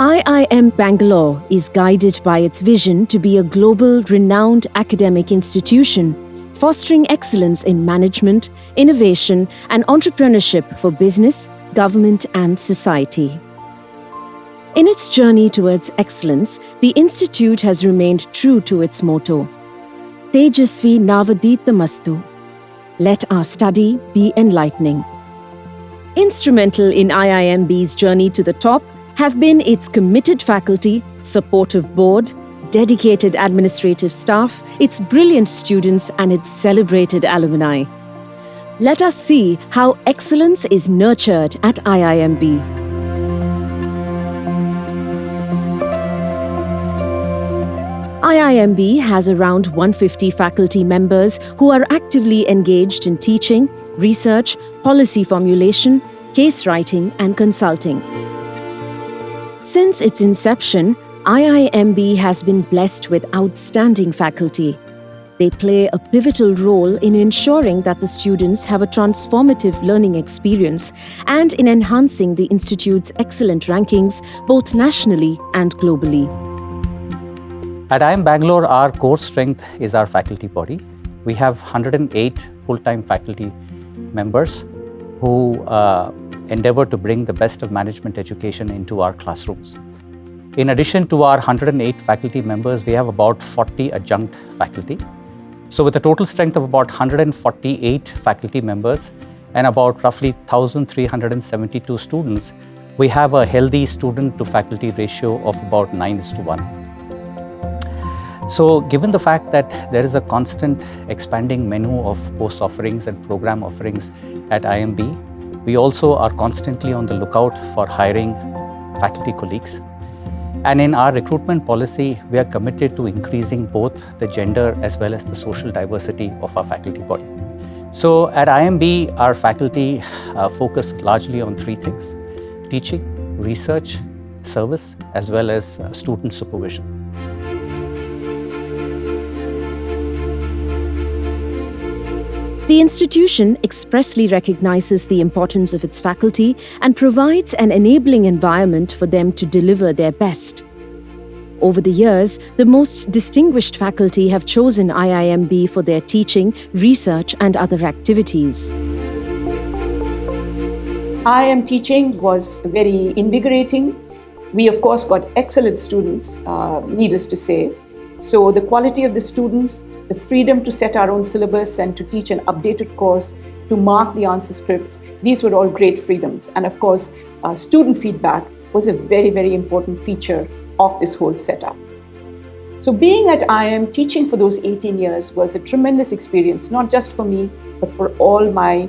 IIM Bangalore is guided by its vision to be a global, renowned academic institution, fostering excellence in management, innovation, and entrepreneurship for business, government, and society. In its journey towards excellence, the institute has remained true to its motto, Tejasvi Navaditamastu. Let our study be enlightening. Instrumental in IIMB's journey to the top have been its committed faculty, supportive board, dedicated administrative staff, its brilliant students, and its celebrated alumni. Let us see how excellence is nurtured at IIMB. IIMB has around 150 faculty members who are actively engaged in teaching, research, policy formulation, case writing, and consulting. Since its inception, IIMB has been blessed with outstanding faculty. They play a pivotal role in ensuring that the students have a transformative learning experience and in enhancing the institute's excellent rankings both nationally and globally. At IIM Bangalore, our core strength is our faculty body. We have 108 full-time faculty members who endeavor to bring the best of management education into our classrooms. In addition to our 108 faculty members, we have about 40 adjunct faculty. So with a total strength of about 148 faculty members and about roughly 1,372 students, we have a healthy student to faculty ratio of about 9:1. So given the fact that there is a constant expanding menu of course offerings and program offerings at IIMB, we also are constantly on the lookout for hiring faculty colleagues. And in our recruitment policy, we are committed to increasing both the gender as well as the social diversity of our faculty body. So at IIMB, our faculty focus largely on three things: teaching, research, service, as well as student supervision. The institution expressly recognizes the importance of its faculty and provides an enabling environment for them to deliver their best. Over the years, the most distinguished faculty have chosen IIMB for their teaching, research, and other activities. IIM teaching was very invigorating. We, of course, got excellent students, needless to say. So the quality of the students, the freedom to set our own syllabus and to teach an updated course, to mark the answer scripts, these were all great freedoms. And of course, student feedback was a very, very important feature of this whole setup. So being at IIM, teaching for those 18 years was a tremendous experience, not just for me, but for all my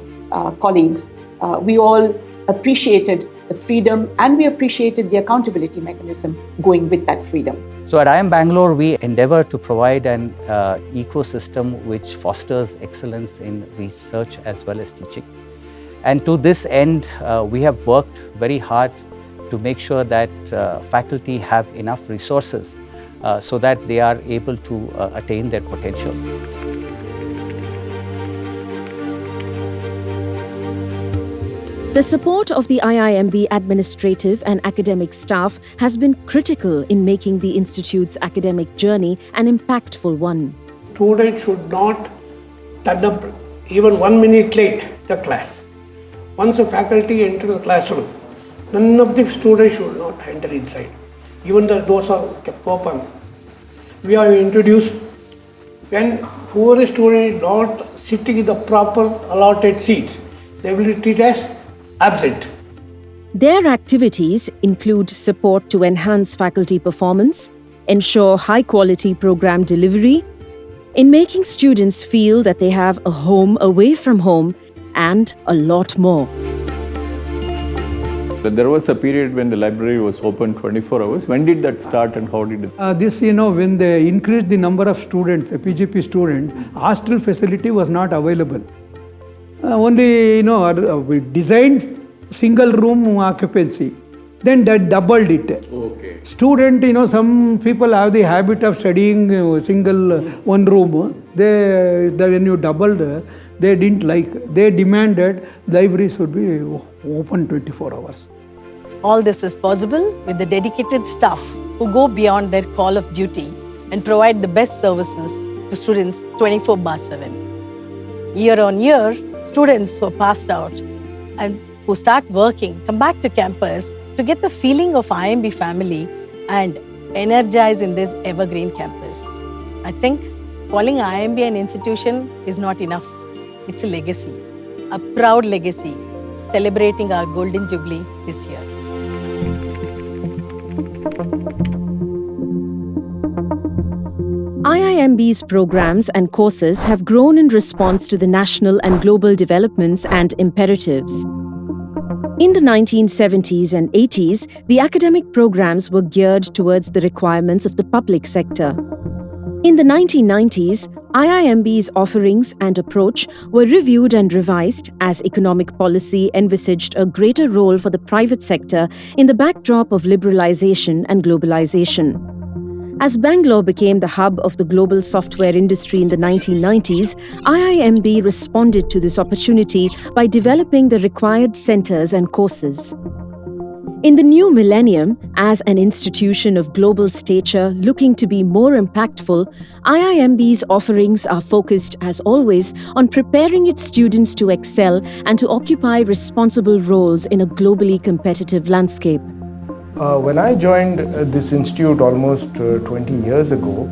colleagues. We all appreciated the freedom and we appreciated the accountability mechanism going with that freedom. So at IIM Bangalore, we endeavor to provide an ecosystem which fosters excellence in research as well as teaching. And to this end, we have worked very hard to make sure that faculty have enough resources so that they are able to attain their potential. The support of the IIMB administrative and academic staff has been critical in making the Institute's academic journey an impactful one. Students should not turn up even 1 minute late the class. Once the faculty enter the classroom, none of the students should not enter inside. Even the doors are kept open. We have introduced when whoever student is not sitting in the proper allotted seats, they will be treated as absent. Their activities include support to enhance faculty performance, ensure high-quality program delivery, in making students feel that they have a home away from home, and a lot more. There was a period when the library was open 24 hours. When did that start and how did it? When they increased the number of students, PGP students, hostel facility was not available. We designed single room occupancy. Then that doubled it. Okay. Student, some people have the habit of studying single one room. When you doubled, they didn't like. They demanded library should be open 24 hours. All this is possible with the dedicated staff who go beyond their call of duty and provide the best services to students 24/7. Year on year, students who are passed out and who start working come back to campus to get the feeling of IIMB family and energize in this evergreen campus. I think calling IIMB an institution is not enough. It's a legacy, a proud legacy, celebrating our Golden Jubilee this year. IIMB's programs and courses have grown in response to the national and global developments and imperatives. In the 1970s and 80s, the academic programs were geared towards the requirements of the public sector. In the 1990s, IIMB's offerings and approach were reviewed and revised as economic policy envisaged a greater role for the private sector in the backdrop of liberalization and globalization. As Bangalore became the hub of the global software industry in the 1990s, IIMB responded to this opportunity by developing the required centers and courses. In the new millennium, as an institution of global stature looking to be more impactful, IIMB's offerings are focused, as always, on preparing its students to excel and to occupy responsible roles in a globally competitive landscape. When I joined this institute almost 20 years ago,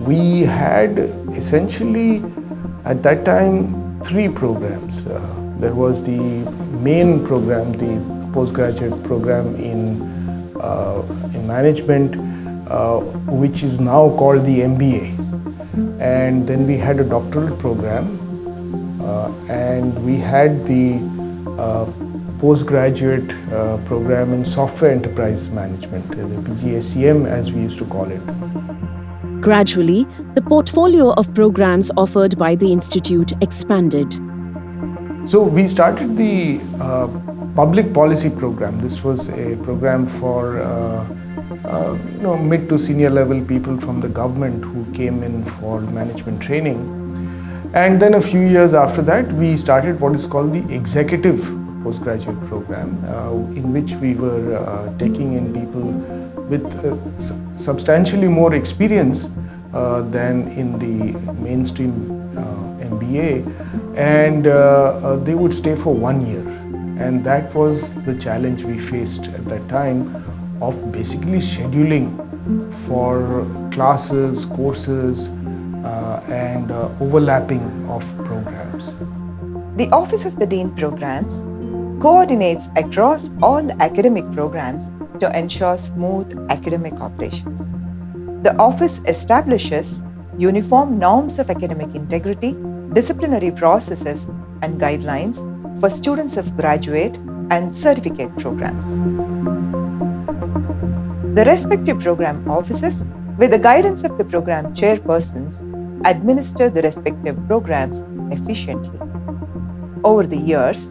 we had essentially at that time 3 programs. There was the main program, the postgraduate program in management, which is now called the MBA. And then we had a doctoral program, and we had the postgraduate program in software enterprise management, the PGSEM as we used to call it. Gradually, the portfolio of programs offered by the institute expanded. So we started the public policy program. This was a program for mid to senior level people from the government who came in for management training. And then a few years after that, we started what is called the executive postgraduate program, in which we were taking in people with substantially more experience than in the mainstream MBA, and they would stay for 1 year. And that was the challenge we faced at that time of basically scheduling for classes, courses, and overlapping of programs. The Office of the Dean Programs coordinates across all the academic programs to ensure smooth academic operations. The office establishes uniform norms of academic integrity, disciplinary processes, and guidelines for students of graduate and certificate programs. The respective program offices, with the guidance of the program chairpersons, administer the respective programs efficiently. Over the years,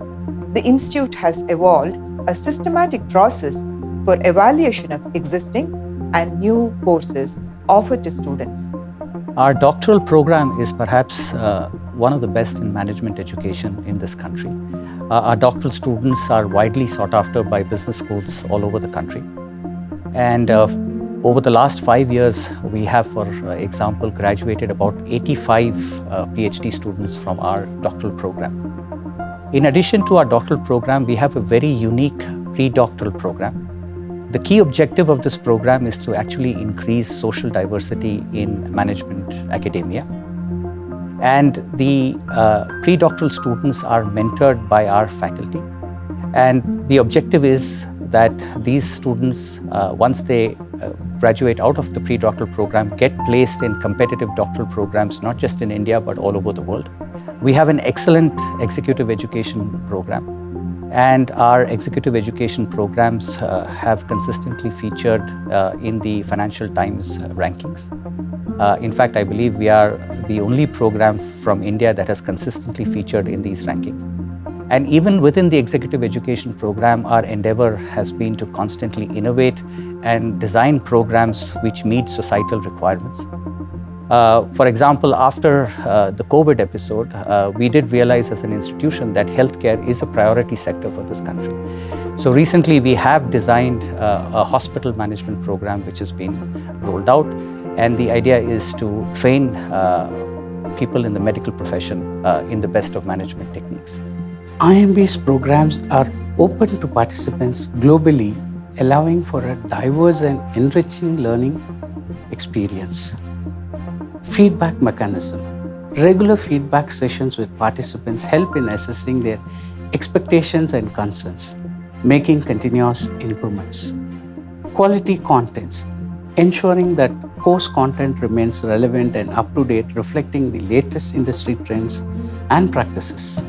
the Institute has evolved a systematic process for evaluation of existing and new courses offered to students. Our doctoral program is perhaps one of the best in management education in this country. Our doctoral students are widely sought after by business schools all over the country. And over the last 5 years, we have, for example, graduated about 85 PhD students from our doctoral program. In addition to our doctoral program, we have a very unique pre-doctoral program. The key objective of this program is to actually increase social diversity in management academia. And the pre-doctoral students are mentored by our faculty. And the objective is that these students, once they graduate out of the pre-doctoral program, get placed in competitive doctoral programs, not just in India, but all over the world. We have an excellent executive education program, and our executive education programs have consistently featured in the Financial Times rankings. In fact, I believe we are the only program from India that has consistently featured in these rankings. And even within the executive education program, our endeavor has been to constantly innovate and design programs which meet societal requirements. For example, after the COVID episode, we did realize as an institution that healthcare is a priority sector for this country. So recently we have designed a hospital management program which has been rolled out, and the idea is to train people in the medical profession in the best of management techniques. IIMB's programs are open to participants globally, allowing for a diverse and enriching learning experience. Feedback mechanism. Regular feedback sessions with participants help in assessing their expectations and concerns, making continuous improvements. Quality contents. Ensuring that course content remains relevant and up-to-date, reflecting the latest industry trends and practices.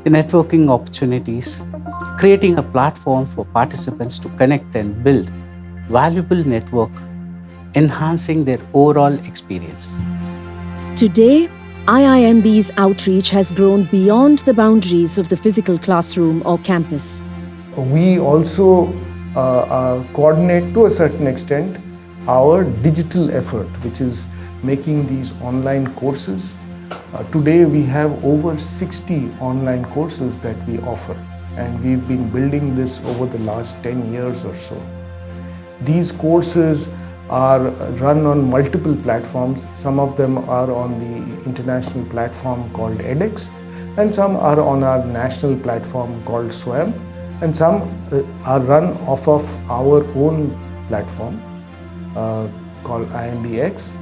The networking opportunities. Creating a platform for participants to connect and build valuable network, enhancing their overall experience. Today, IIMB's outreach has grown beyond the boundaries of the physical classroom or campus. We also coordinate to a certain extent our digital effort, which is making these online courses. Today we have over 60 online courses that we offer, and we've been building this over the last 10 years or so. These courses are run on multiple platforms. Some of them are on the international platform called edX, and some are on our national platform called SWAYAM, and some are run off of our own platform called IIMBX.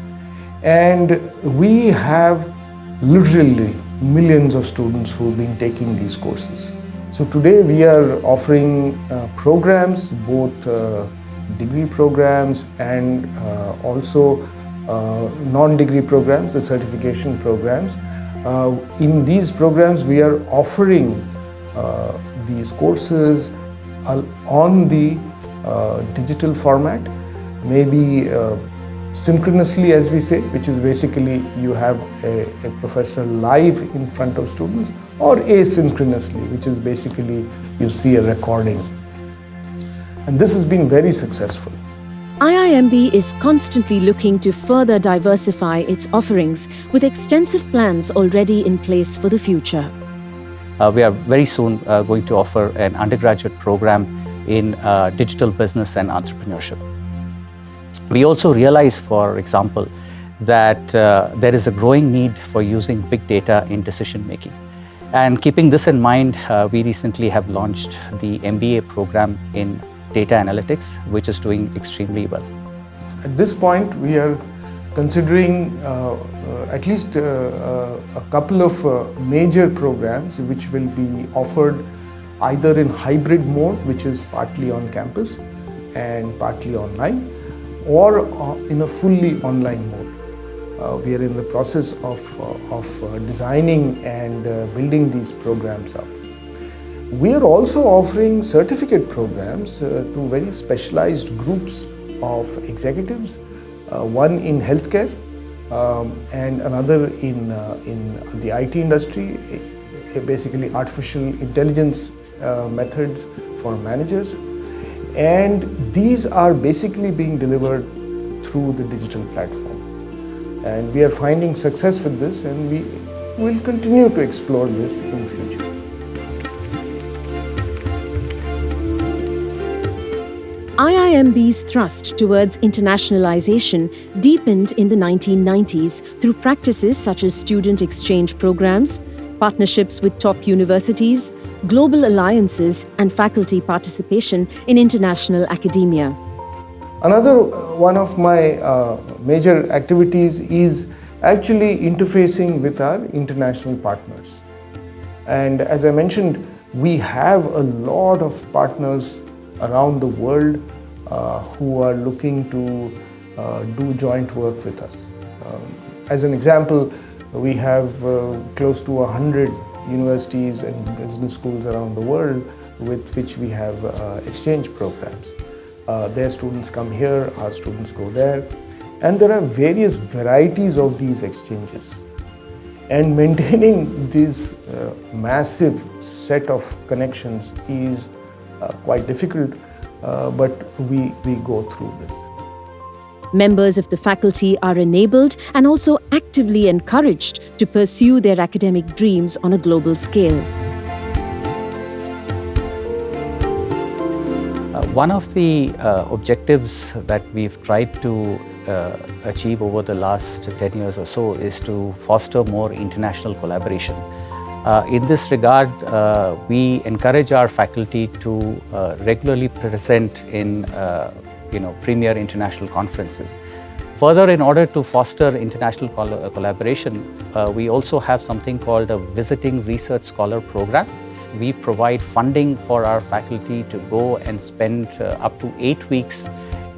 And we have literally millions of students who have been taking these courses. So today we are offering programs, both degree programs and also non-degree programs, the certification programs. In these programs we are offering these courses on the digital format, maybe synchronously, as we say, which is basically you have a professor live in front of students, or asynchronously, which is basically you see a recording. And this has been very successful. IIMB is constantly looking to further diversify its offerings with extensive plans already in place for the future. We are very soon going to offer an undergraduate program in digital business and entrepreneurship. We also realize, for example, that there is a growing need for using big data in decision making. And keeping this in mind, we recently have launched the MBA program in data analytics, which is doing extremely well. At this point, we are considering at least a couple of major programs which will be offered either in hybrid mode, which is partly on campus and partly online, or in a fully online mode. We are in the process of designing and building these programs up. We are also offering certificate programs to very specialized groups of executives, one in healthcare and another in the IT industry, basically artificial intelligence methods for managers. And these are basically being delivered through the digital platform. And we are finding success with this, and we will continue to explore this in the future. IIMB's thrust towards internationalization deepened in the 1990s through practices such as student exchange programs, partnerships with top universities, global alliances, and faculty participation in international academia. Another one of my major activities is actually interfacing with our international partners. And as I mentioned, we have a lot of partners around the world who are looking to do joint work with us. As an example, we have close to 100 universities and business schools around the world with which we have exchange programs. Their students come here, our students go there, and there are various varieties of these exchanges. And maintaining this massive set of connections is quite difficult, but we go through this. Members of the faculty are enabled and also actively encouraged to pursue their academic dreams on a global scale. One of the objectives that we've tried to achieve over the last 10 years or so is to foster more international collaboration. In this regard, we encourage our faculty to regularly present in premier international conferences. Further, in order to foster international collaboration, we also have something called a Visiting Research Scholar Program. We provide funding for our faculty to go and spend up to 8 weeks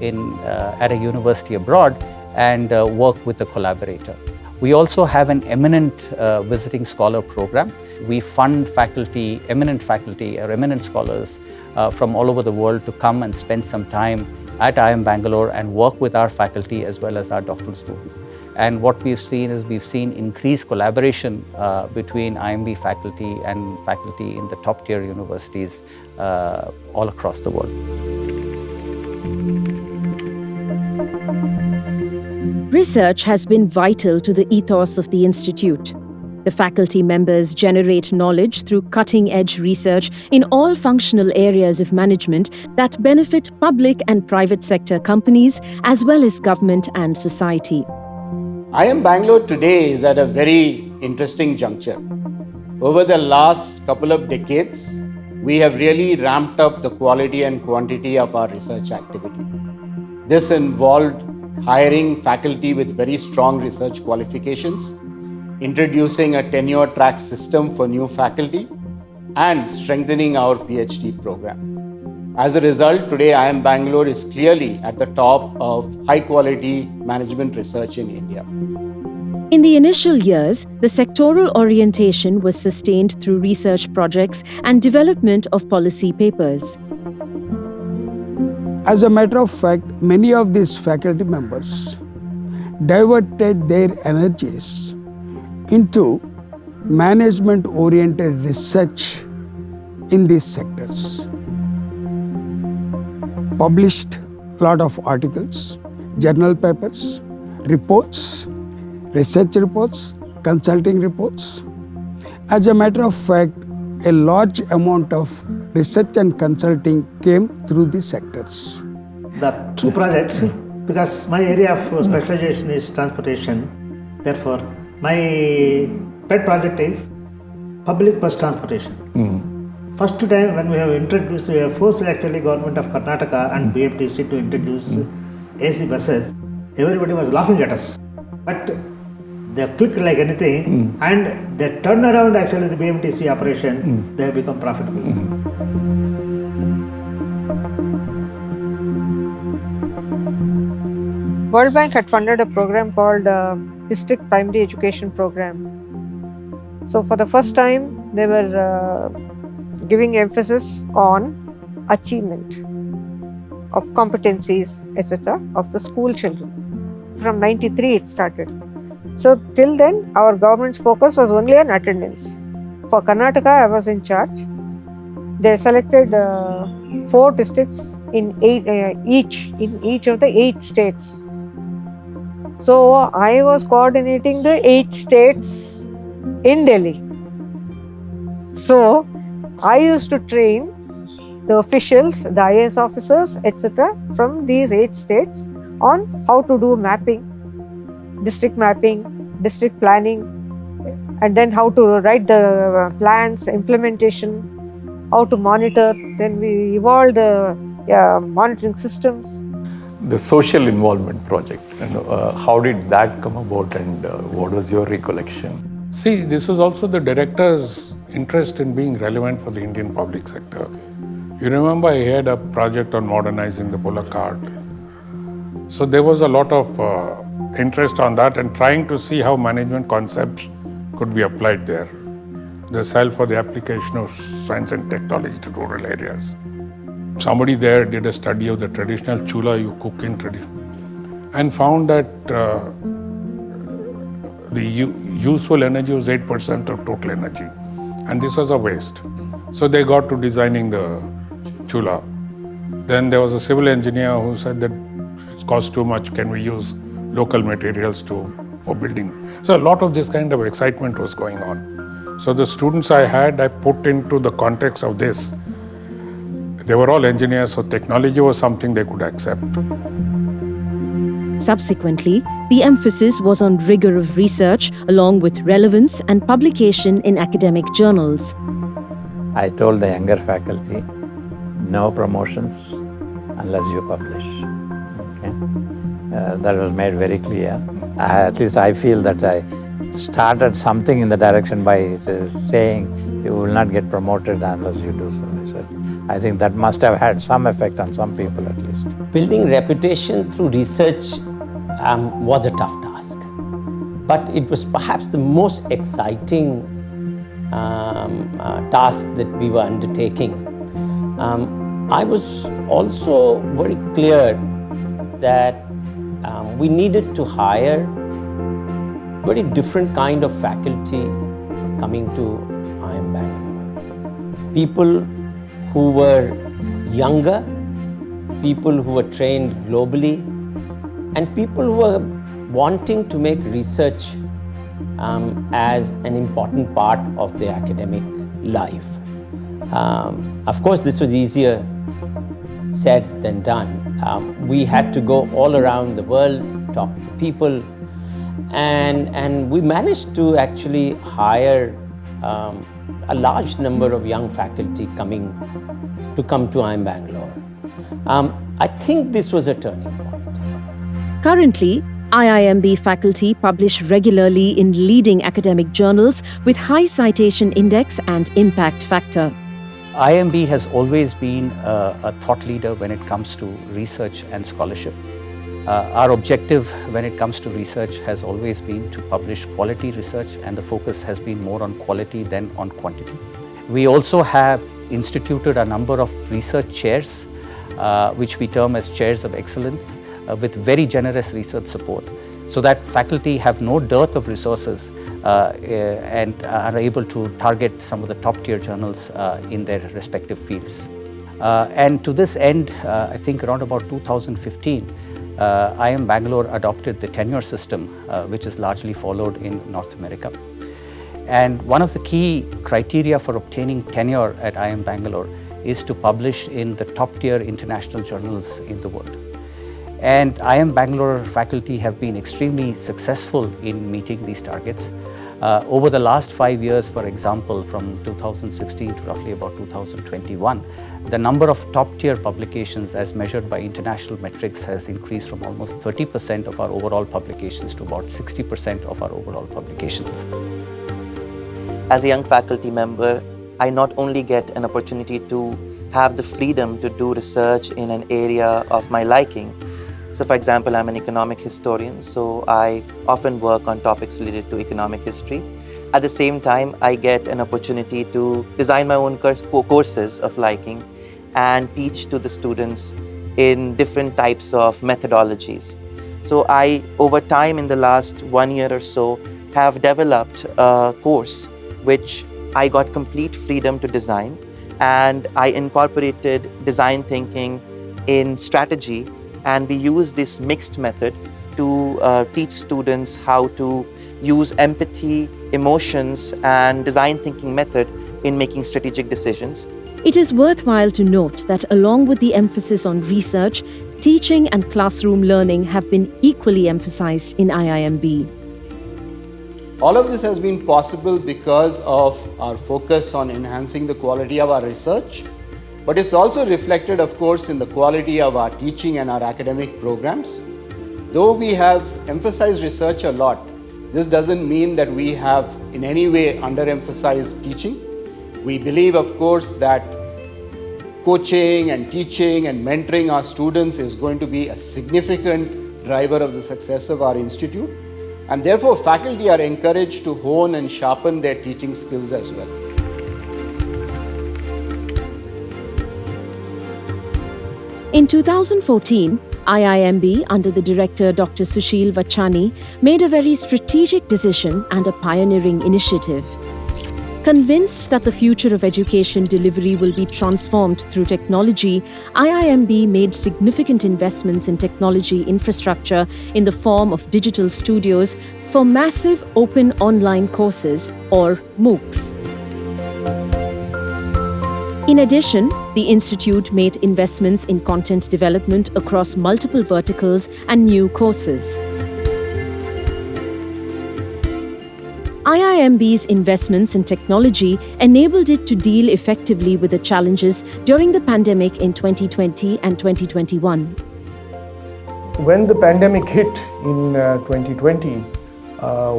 at a university abroad and work with a collaborator. We also have an eminent visiting scholar program. We fund eminent faculty or eminent scholars from all over the world to come and spend some time at IIM Bangalore and work with our faculty as well as our doctoral students. And what we've seen increased collaboration between IIMB faculty and faculty in the top tier universities all across the world. Research has been vital to the ethos of the Institute. The faculty members generate knowledge through cutting-edge research in all functional areas of management that benefit public and private sector companies as well as government and society. IIM Bangalore today is at a very interesting juncture. Over the last couple of decades, we have really ramped up the quality and quantity of our research activity. This involved hiring faculty with very strong research qualifications, introducing a tenure track system for new faculty, and strengthening our PhD program. As a result, today IIM Bangalore is clearly at the top of high-quality management research in India. In the initial years, the sectoral orientation was sustained through research projects and development of policy papers. As a matter of fact, many of these faculty members diverted their energies into management-oriented research in these sectors. Published a lot of articles, journal papers, reports, research reports, consulting reports. As a matter of fact, a large amount of research and consulting came through these sectors. The two projects, because my area of specialization is transportation, therefore my pet project is public bus transportation. First time when we have forced actually government of Karnataka and BMTC to introduce AC buses, everybody was laughing at us. But they clicked like anything and they turned around actually the BMTC operation, they have become profitable. World Bank had funded a program called District Primary Education Program. So for the first time, they were giving emphasis on achievement of competencies, etc., of the school children. From 93 it started. So till then, our government's focus was only on attendance. For Karnataka, I was in charge. They selected 4 districts in each of the 8 states. So I was coordinating the 8 states in Delhi. So I used to train the officials, the IAS officers, etc., from these 8 states on how to do mapping, district planning, and then how to write the plans, implementation, how to monitor. Then we evolved the monitoring systems. The social involvement project, and how did that come about, and what was your recollection? See, this was also the director's interest in being relevant for the Indian public sector. You remember I had a project on modernizing the bullock cart. So there was a lot of interest on that and trying to see how management concepts could be applied there. The cell for the application of science and technology to rural areas. Somebody there did a study of the traditional chula you cook in tradition and found that the useful energy was 8% of total energy, and this was a waste. So they got to designing the chula. Then there was a civil engineer who said that cost too much, can we use local materials for building? So a lot of this kind of excitement was going on. So the students I put into the context of this. They were all engineers, so technology was something they could accept. Subsequently, the emphasis was on rigor of research along with relevance and publication in academic journals. I told the younger faculty, no promotions unless you publish. Okay? That was made very clear. At least I feel that I started something in the direction by saying you will not get promoted unless you do some research. I think that must have had some effect on some people at least. Building reputation through research was a tough task, but it was perhaps the most exciting task that we were undertaking. I was also very clear that we needed to hire very different kind of faculty coming to IIM Bangalore. People who were younger, people who were trained globally, and people who were wanting to make research as an important part of their academic life. Of course, this was easier said than done. We had to go all around the world, talk to people, and we managed to actually hire a large number of young faculty come to IIM Bangalore. I think this was a turning point. Currently, IIMB faculty publish regularly in leading academic journals with high citation index and impact factor. IIMB has always been a thought leader when it comes to research and scholarship. Our objective when it comes to research has always been to publish quality research, and the focus has been more on quality than on quantity. We also have instituted a number of research chairs, which we term as chairs of excellence, with very generous research support, so that faculty have no dearth of resources and are able to target some of the top tier journals in their respective fields. And to this end, I think around about 2015, IIM Bangalore adopted the tenure system, which is largely followed in North America. And one of the key criteria for obtaining tenure at IIM Bangalore is to publish in the top tier international journals in the world. And IIM Bangalore faculty have been extremely successful in meeting these targets. Over the last 5 years, for example, from 2016 to roughly about 2021, the number of top-tier publications as measured by international metrics has increased from almost 30% of our overall publications to about 60% of our overall publications. As a young faculty member, I not only get an opportunity to have the freedom to do research in an area of my liking. So for example, I'm an economic historian, so I often work on topics related to economic history. At the same time, I get an opportunity to design my own courses of liking and teach to the students in different types of methodologies. So I, over time in the last 1 year or so, have developed a course which I got complete freedom to design, and I incorporated design thinking in strategy. And we use this mixed method to teach students how to use empathy, emotions, and design thinking method in making strategic decisions. It is worthwhile to note that along with the emphasis on research, teaching and classroom learning have been equally emphasized in IIMB. All of this has been possible because of our focus on enhancing the quality of our research. But it's also reflected, of course, in the quality of our teaching and our academic programs. Though we have emphasized research a lot, this doesn't mean that we have in any way underemphasized teaching. We believe, of course, that coaching and teaching and mentoring our students is going to be a significant driver of the success of our institute. And therefore, faculty are encouraged to hone and sharpen their teaching skills as well. In 2014, IIMB, under the director Dr. Sushil Vachani, made a very strategic decision and a pioneering initiative. Convinced that the future of education delivery will be transformed through technology, IIMB made significant investments in technology infrastructure in the form of digital studios for massive open online courses, or MOOCs. In addition, the Institute made investments in content development across multiple verticals and new courses. IIMB's investments in technology enabled it to deal effectively with the challenges during the pandemic in 2020 and 2021. When the pandemic hit in 2020,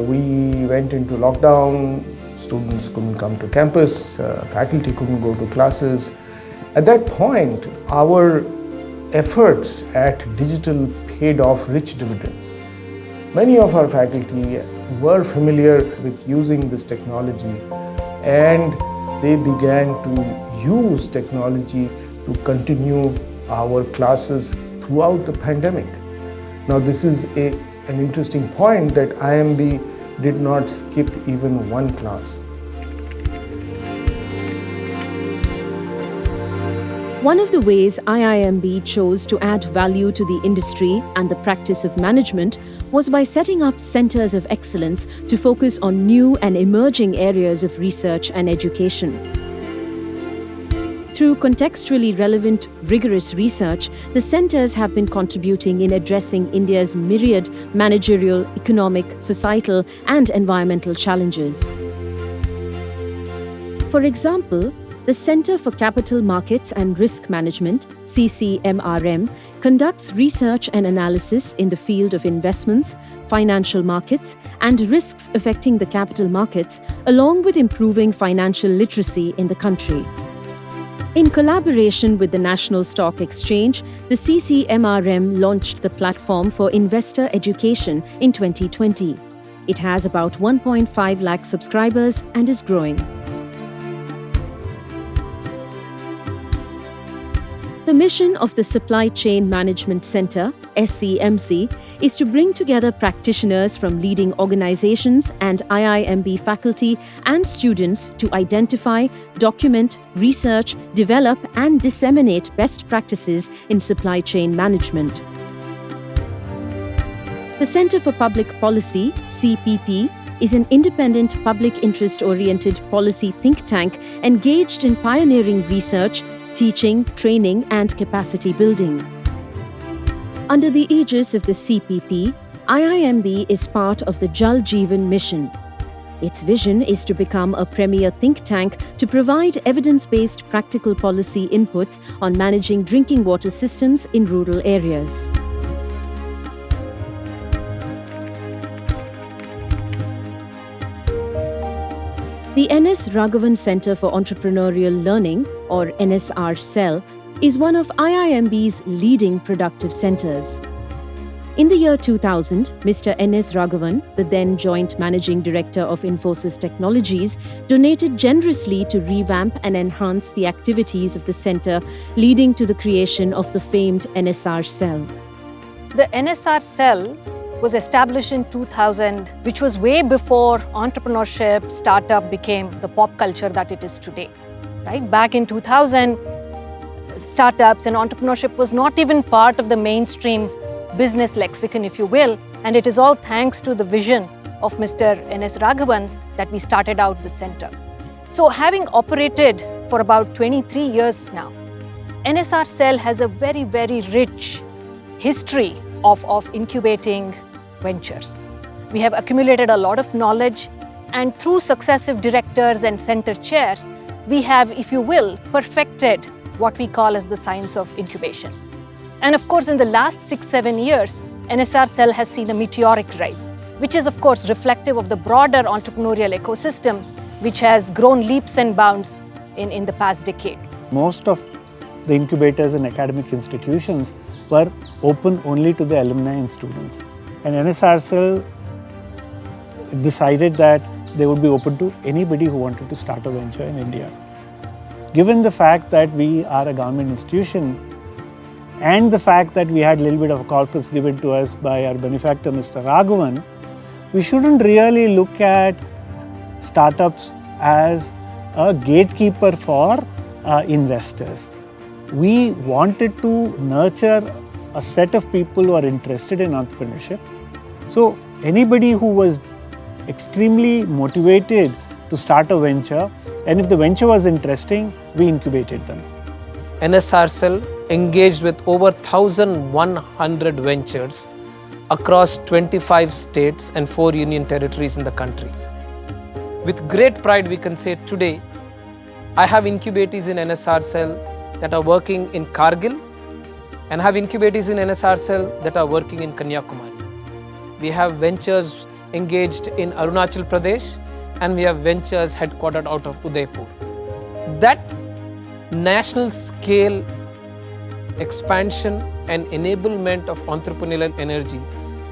we went into lockdown. Students couldn't come to campus, faculty couldn't go to classes. At that point, our efforts at digital paid off rich dividends. Many of our faculty were familiar with using this technology, and they began to use technology to continue our classes throughout the pandemic. Now, this is an interesting point that IIMB did not skip even one class. One of the ways IIMB chose to add value to the industry and the practice of management was by setting up centers of excellence to focus on new and emerging areas of research and education. Through contextually relevant, rigorous research, the centers have been contributing in addressing India's myriad managerial, economic, societal, and environmental challenges. For example, the Center for Capital Markets and Risk Management, CCMRM, conducts research and analysis in the field of investments, financial markets, and risks affecting the capital markets, along with improving financial literacy in the country. In collaboration with the National Stock Exchange, the CCMRM launched the platform for investor education in 2020. It has about 1.5 lakh subscribers and is growing. The mission of the Supply Chain Management Center, SCMC, is to bring together practitioners from leading organizations and IIMB faculty and students to identify, document, research, develop, and disseminate best practices in supply chain management. The Center for Public Policy, CPP, is an independent, public interest-oriented policy think tank engaged in pioneering research, teaching, training, and capacity building. Under the aegis of the CPP, IIMB is part of the Jal Jeevan mission. Its vision is to become a premier think tank to provide evidence-based practical policy inputs on managing drinking water systems in rural areas. The NS Raghavan Center for Entrepreneurial Learning, or NSR Cell, is one of IIMB's leading productive centers. In the year 2000, Mr. NS Raghavan, the then Joint Managing Director of Infosys Technologies, donated generously to revamp and enhance the activities of the center, leading to the creation of the famed NSR Cell. The NSR Cell was established in 2000, which was way before entrepreneurship, startup became the pop culture that it is today. Right? Back in 2000, startups and entrepreneurship was not even part of the mainstream business lexicon, if you will, and it is all thanks to the vision of Mr. NS Raghavan that we started out the center. So having operated for about 23 years now, NSR Cell has a very, very rich history of incubating ventures. We have accumulated a lot of knowledge, and through successive directors and center chairs, we have, if you will, perfected what we call as the science of incubation. And of course, in the last 6-7 years, NSR Cell has seen a meteoric rise, which is of course reflective of the broader entrepreneurial ecosystem, which has grown leaps and bounds in the past decade. Most of the incubators and academic institutions were open only to the alumni and students. And NSR Cell decided that they would be open to anybody who wanted to start a venture in India. Given the fact that we are a government institution and the fact that we had a little bit of a corpus given to us by our benefactor, Mr. Raghavan, we shouldn't really look at startups as a gatekeeper for investors. We wanted to nurture a set of people who are interested in entrepreneurship. So anybody who was extremely motivated to start a venture, and if the venture was interesting, we incubated them. NSR Cell engaged with over 1,100 ventures across 25 states and 4 union territories in the country. With great pride, we can say today, I have incubators in NSR Cell that are working in Kargil, and have incubators in NSR Cell that are working in Kanyakumari. We have ventures engaged in Arunachal Pradesh, and we have ventures headquartered out of Udaipur. That national scale expansion and enablement of entrepreneurial energy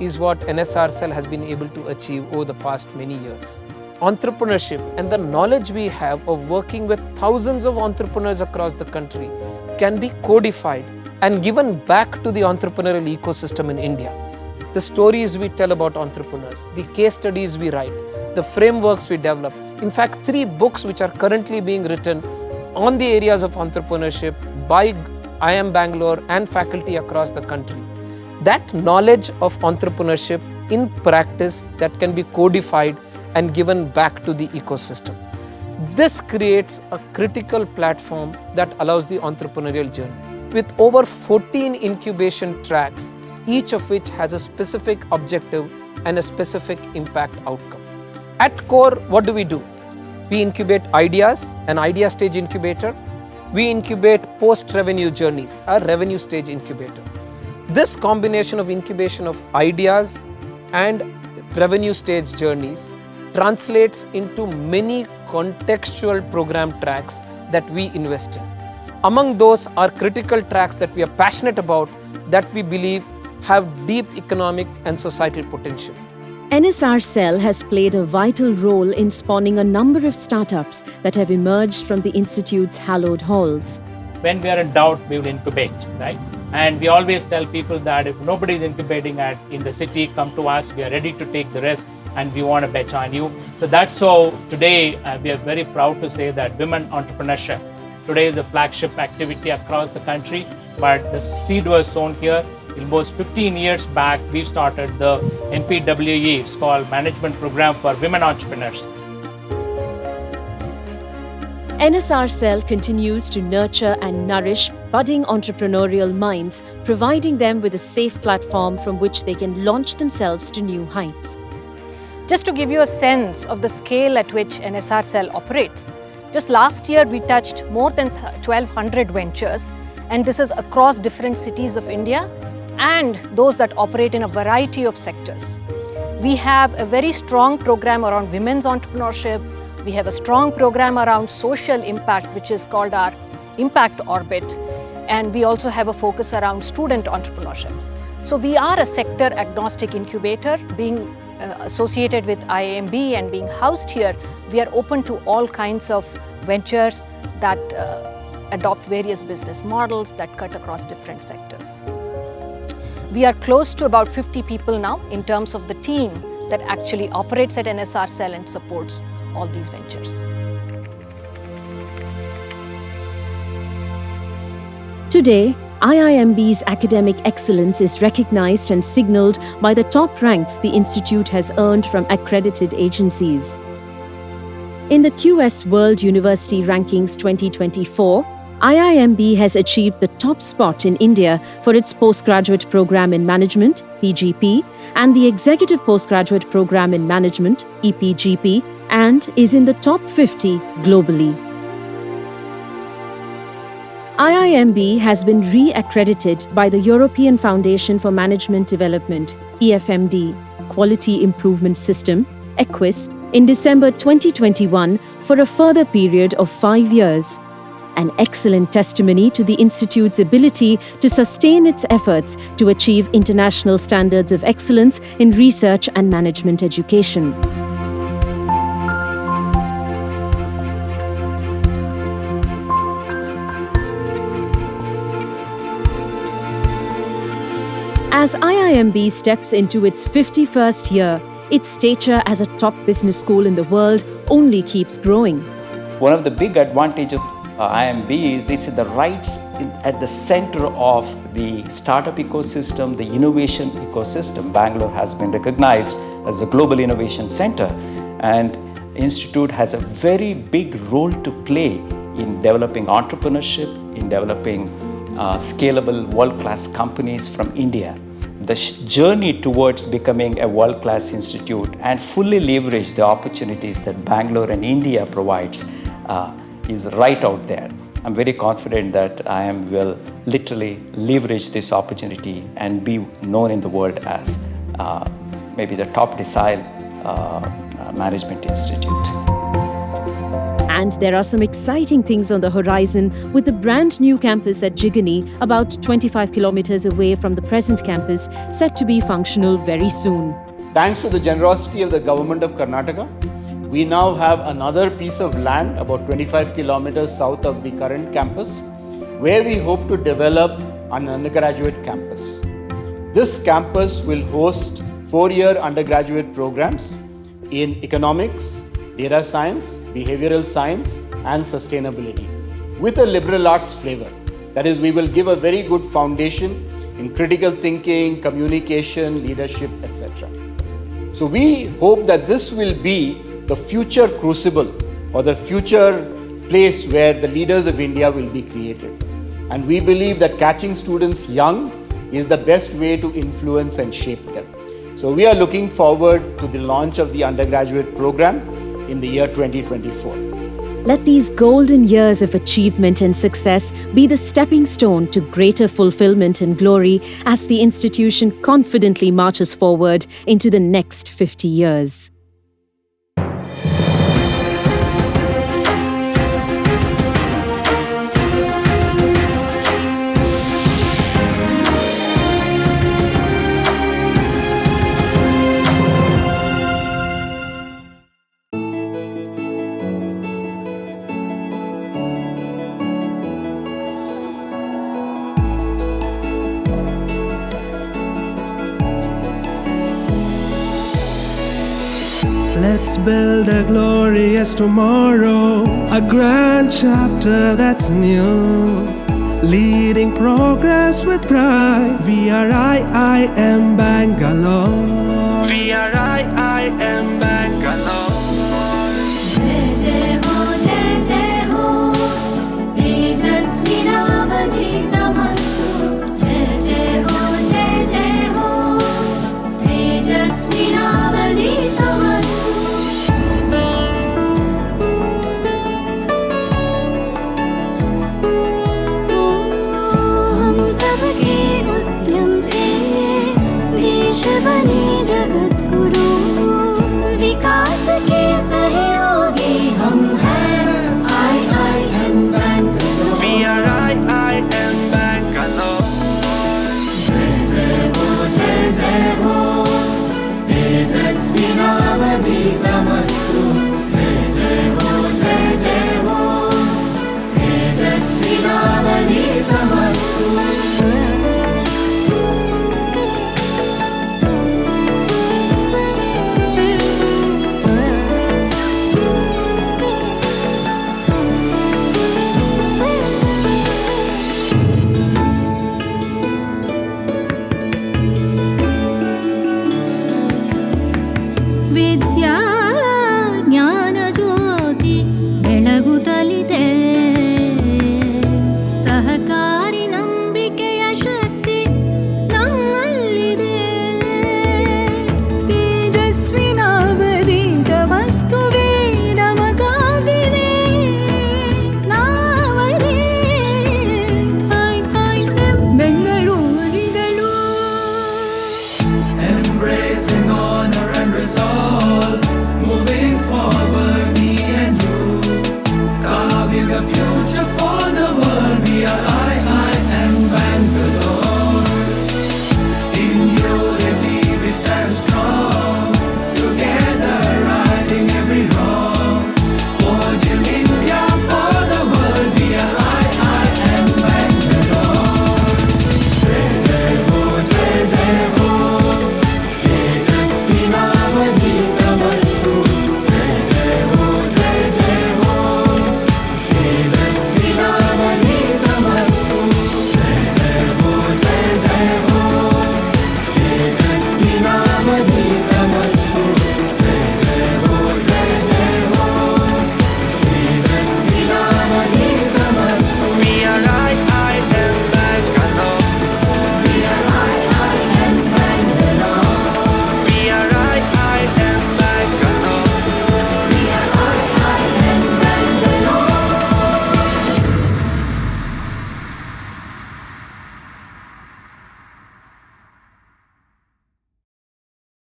is what NSR Cell has been able to achieve over the past many years. Entrepreneurship and the knowledge we have of working with thousands of entrepreneurs across the country can be codified and given back to the entrepreneurial ecosystem in India. The stories we tell about entrepreneurs, the case studies we write, the frameworks we develop. In fact, 3 books which are currently being written on the areas of entrepreneurship by IIM Bangalore and faculty across the country. That knowledge of entrepreneurship in practice that can be codified and given back to the ecosystem. This creates a critical platform that allows the entrepreneurial journey. With over 14 incubation tracks, each of which has a specific objective and a specific impact outcome. At core, what do? We incubate ideas, an idea stage incubator. We incubate post-revenue journeys, a revenue stage incubator. This combination of incubation of ideas and revenue stage journeys translates into many contextual program tracks that we invest in. Among those are critical tracks that we are passionate about, that we believe have deep economic and societal potential. NSR Cell has played a vital role in spawning a number of startups that have emerged from the Institute's hallowed halls. When we are in doubt, we will incubate, right? And we always tell people that if nobody is incubating in the city, come to us, we are ready to take the risk and we want to bet on you. So that's how today we are very proud to say that women entrepreneurship today is a flagship activity across the country, but the seed was sown here. Almost 15 years back, we started the MPWE, it's called Management Program for Women Entrepreneurs. NSR Cell continues to nurture and nourish budding entrepreneurial minds, providing them with a safe platform from which they can launch themselves to new heights. Just to give you a sense of the scale at which NSR Cell operates, just last year we touched more than 1,200 ventures, and this is across different cities of India and those that operate in a variety of sectors. We have a very strong program around women's entrepreneurship. We have a strong program around social impact, which is called our Impact Orbit. And we also have a focus around student entrepreneurship. So we are a sector agnostic incubator. Being associated with IIMB and being housed here, we are open to all kinds of ventures that adopt various business models that cut across different sectors. We are close to about 50 people now in terms of the team that actually operates at NSR Cell and supports all these ventures. Today, IIMB's academic excellence is recognized and signaled by the top ranks the Institute has earned from accredited agencies. In the QS World University Rankings 2024, IIMB has achieved the top spot in India for its postgraduate program in management, PGP, and the executive postgraduate program in management, EPGP, and is in the top 50 globally. IIMB has been re-accredited by the European Foundation for Management Development, EFMD, Quality Improvement System, EQUIS, in December 2021 for a further period of 5 years. An excellent testimony to the Institute's ability to sustain its efforts to achieve international standards of excellence in research and management education. As IIMB steps into its 51st year, its stature as a top business school in the world only keeps growing. One of the big advantages of IIMB is it's at the center of the startup ecosystem, the innovation ecosystem. Bangalore has been recognized as a global innovation center, and Institute has a very big role to play in developing entrepreneurship, in developing scalable world-class companies from India. The journey towards becoming a world-class institute and fully leverage the opportunities that Bangalore and India provides is right out there. I'm very confident that IIM will literally leverage this opportunity and be known in the world as maybe the top decile management institute. And there are some exciting things on the horizon with the brand new campus at Jigani, about 25 kilometers away from the present campus, set to be functional very soon. Thanks to the generosity of the government of Karnataka, we now have another piece of land about 25 kilometers south of the current campus, where we hope to develop an undergraduate campus. This campus will host 4-year undergraduate programs in economics, data science, behavioral science, and sustainability, with a liberal arts flavor. That is, we will give a very good foundation in critical thinking, communication, leadership, etc. So we hope that this will be the future crucible or the future place where the leaders of India will be created. And we believe that catching students young is the best way to influence and shape them. So we are looking forward to the launch of the undergraduate program in the year 2024. Let these golden years of achievement and success be the stepping stone to greater fulfillment and glory as the institution confidently marches forward into the next 50 years. Let's build a glorious tomorrow, a grand chapter that's new, leading progress with pride. We are IIM Bangalore. We are IIM Bangalore.